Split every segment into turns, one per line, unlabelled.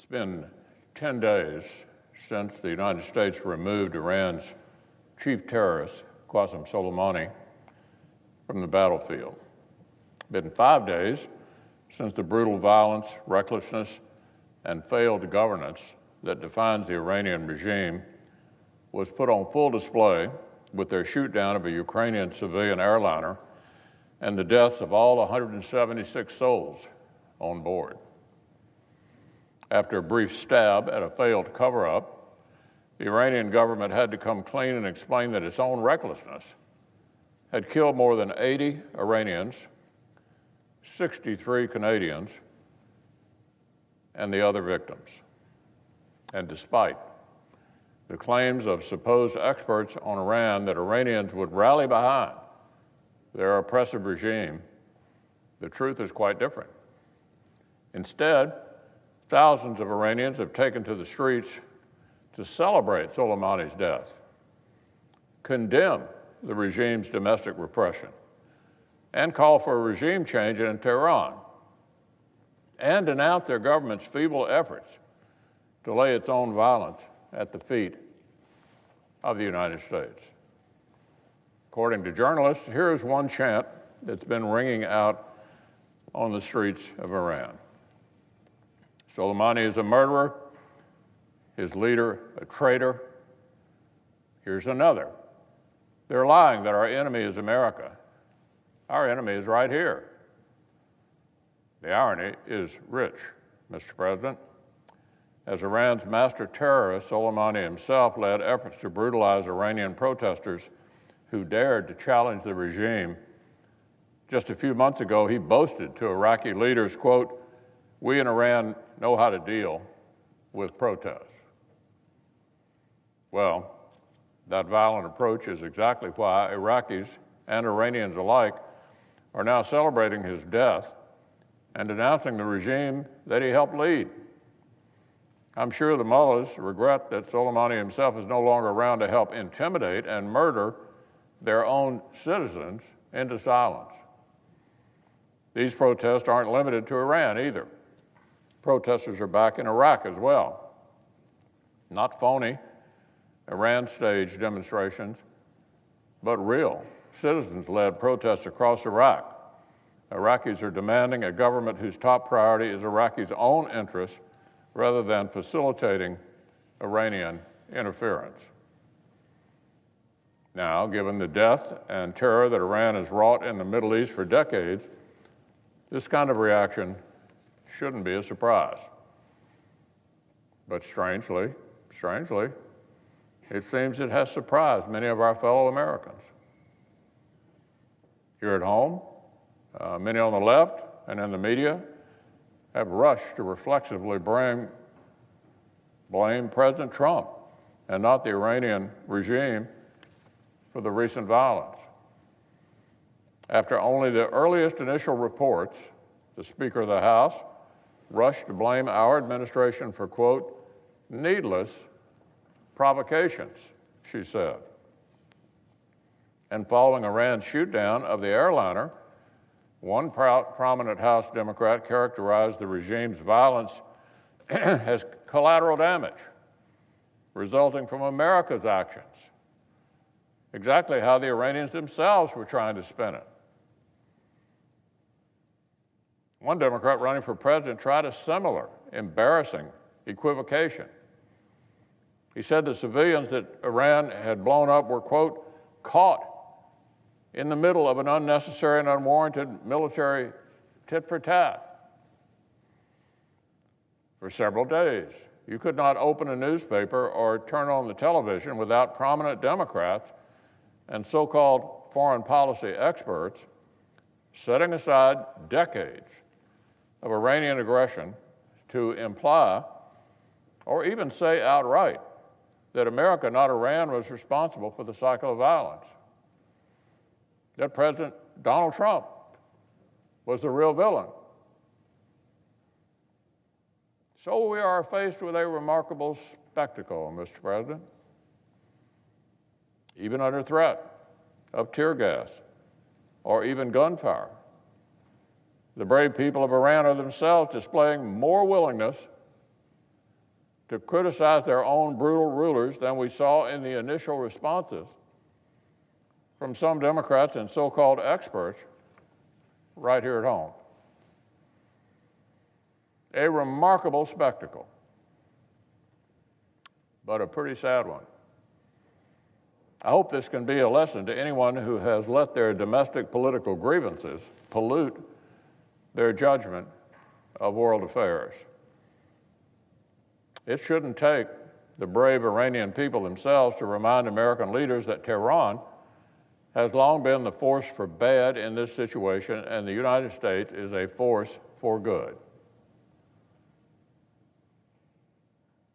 been 10 days since the United States removed Iran's chief terrorist, Qasem Soleimani, from the battlefield. It's been 5 days since the brutal violence, recklessness, and failed governance that defines the Iranian regime was put on full display with their shoot-down of a Ukrainian civilian airliner and the deaths of all 176 souls on board. After a brief stab at a failed cover-up, the Iranian government had to come clean and explain that its own recklessness had killed more than 80 Iranians, 63 Canadians, and the other victims. And despite the claims of supposed experts on Iran that Iranians would rally behind their oppressive regime, the truth is quite different. Instead, thousands of Iranians have taken to the streets to celebrate Soleimani's death, condemn the regime's domestic repression, and call for a regime change in Tehran, and denounce their government's feeble efforts to lay its own violence at the feet of the United States. According to journalists, here is one chant that's been ringing out on the streets of Iran. Soleimani is a murderer, his leader a traitor. Here's another. They're lying that our enemy is America. Our enemy is right here. The irony is rich, Mr. President. As Iran's master terrorist, Soleimani himself led efforts to brutalize Iranian protesters who dared to challenge the regime. Just a few months ago, he boasted to Iraqi leaders, quote, "We in Iran know how to deal with protests." Well, that violent approach is exactly why Iraqis and Iranians alike are now celebrating his death and denouncing the regime that he helped lead. I'm sure the mullahs regret that Soleimani himself is no longer around to help intimidate and murder their own citizens into silence. These protests aren't limited to Iran either. Protesters are back in Iraq as well. Not phony Iran-staged demonstrations, but real citizens-led protests across Iraq. Iraqis are demanding a government whose top priority is Iraqis' own interests rather than facilitating Iranian interference. Now, given the death and terror that Iran has wrought in the Middle East for decades, this kind of reaction shouldn't be a surprise. But strangely, it seems it has surprised many of our fellow Americans. Here at home, many on the left and in the media have rushed to reflexively blame President Trump and not the Iranian regime for the recent violence. After only the earliest initial reports, the Speaker of the House rushed to blame our administration for, quote, needless provocations, she said. And following Iran's shoot-down of the airliner, one prominent House Democrat characterized the regime's violence as collateral damage resulting from America's actions, exactly how the Iranians themselves were trying to spin it. One Democrat running for president tried a similar embarrassing equivocation. He said the civilians that Iran had blown up were, quote, caught in the middle of an unnecessary and unwarranted military tit for tat. For several days, you could not open a newspaper or turn on the television without prominent Democrats and so-called foreign policy experts setting aside decades of Iranian aggression to imply or even say outright that America, not Iran, was responsible for the cycle of violence, that President Donald Trump was the real villain. So we are faced with a remarkable spectacle, Mr. President. Even under threat of tear gas or even gunfire, the brave people of Iran are themselves displaying more willingness to criticize their own brutal rulers than we saw in the initial responses from some Democrats and so-called experts right here at home. A remarkable spectacle, but a pretty sad one. I hope this can be a lesson to anyone who has let their domestic political grievances pollute their judgment of world affairs. It shouldn't take the brave Iranian people themselves to remind American leaders that Tehran has long been the force for bad in this situation, and the United States is a force for good.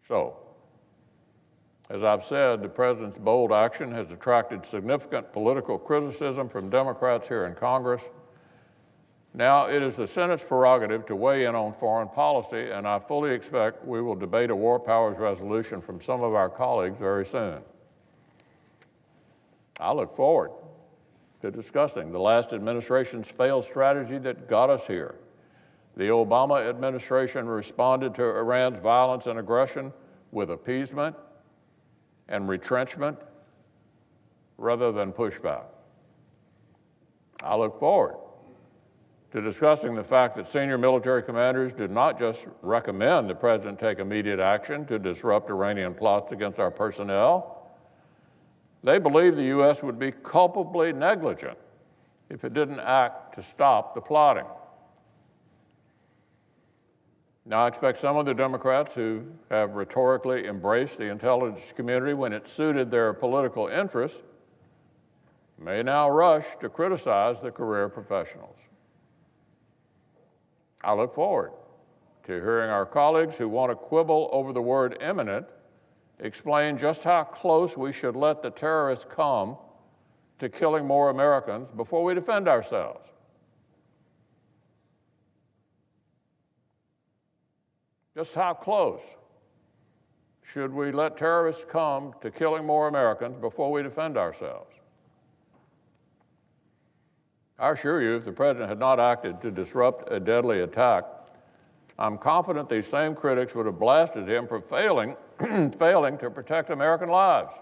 So, as I've said, the President's bold action has attracted significant political criticism from Democrats here in Congress. Now it is the Senate's prerogative to weigh in on foreign policy, and I fully expect we will debate a war powers resolution from some of our colleagues very soon. I look forward to discussing the last administration's failed strategy that got us here. The Obama administration responded to Iran's violence and aggression with appeasement and retrenchment rather than pushback. I look forward to discussing the fact that senior military commanders did not just recommend the President take immediate action to disrupt Iranian plots against our personnel. They believed the U.S. would be culpably negligent if it didn't act to stop the plotting. Now, I expect some of the Democrats who have rhetorically embraced the intelligence community when it suited their political interests may now rush to criticize the career professionals. I look forward to hearing our colleagues who want to quibble over the word imminent explain just how close we should let the terrorists come to killing more Americans before we defend ourselves. Just how close should we let terrorists come to killing more Americans before we defend ourselves? I assure you, if the President had not acted to disrupt a deadly attack, I'm confident these same critics would have blasted him for failing to protect American lives.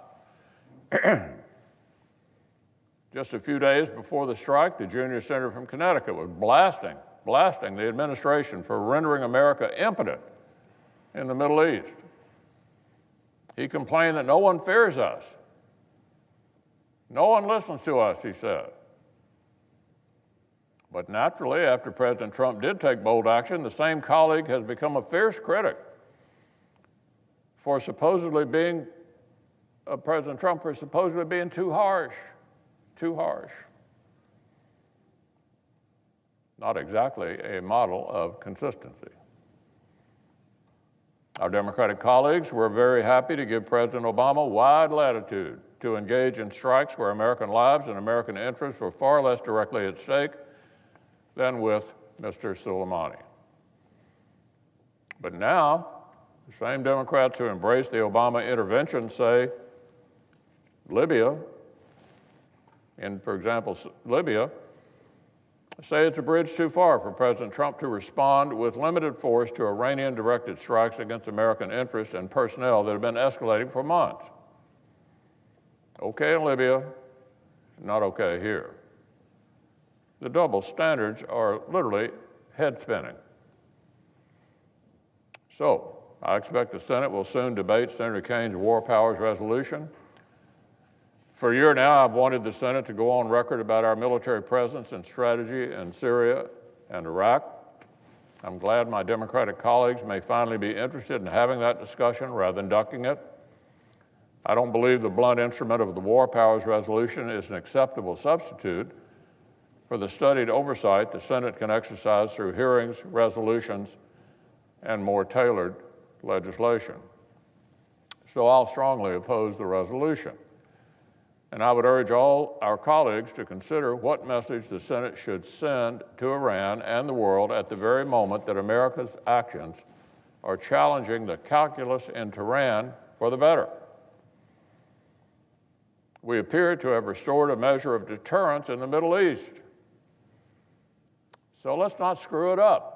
Just a few days before the strike, the junior senator from Connecticut was blasting the administration for rendering America impotent in the Middle East. He complained that no one fears us. No one listens to us, he said. But naturally, after President Trump did take bold action, the same colleague has become a fierce critic for supposedly being, President Trump for supposedly being too harsh. Not exactly a model of consistency. Our Democratic colleagues were very happy to give President Obama wide latitude to engage in strikes where American lives and American interests were far less directly at stake than with Mr. Soleimani. But now, the same Democrats who embraced the Obama intervention say Libya, for example, Libya, say it's a bridge too far for President Trump to respond with limited force to Iranian-directed strikes against American interests and personnel that have been escalating for months. Okay in Libya, not okay here. The double standards are literally head-spinning. So, I expect the Senate will soon debate Senator Kane's war powers resolution. For a year now, I've wanted the Senate to go on record about our military presence and strategy in Syria and Iraq. I'm glad my Democratic colleagues may finally be interested in having that discussion rather than ducking it. I don't believe the blunt instrument of the war powers resolution is an acceptable substitute for the studied oversight the Senate can exercise through hearings, resolutions, and more tailored legislation. So I'll strongly oppose the resolution. And I would urge all our colleagues to consider what message the Senate should send to Iran and the world at the very moment that America's actions are challenging the calculus in Tehran for the better. We appear to have restored a measure of deterrence in the Middle East. So let's not screw it up.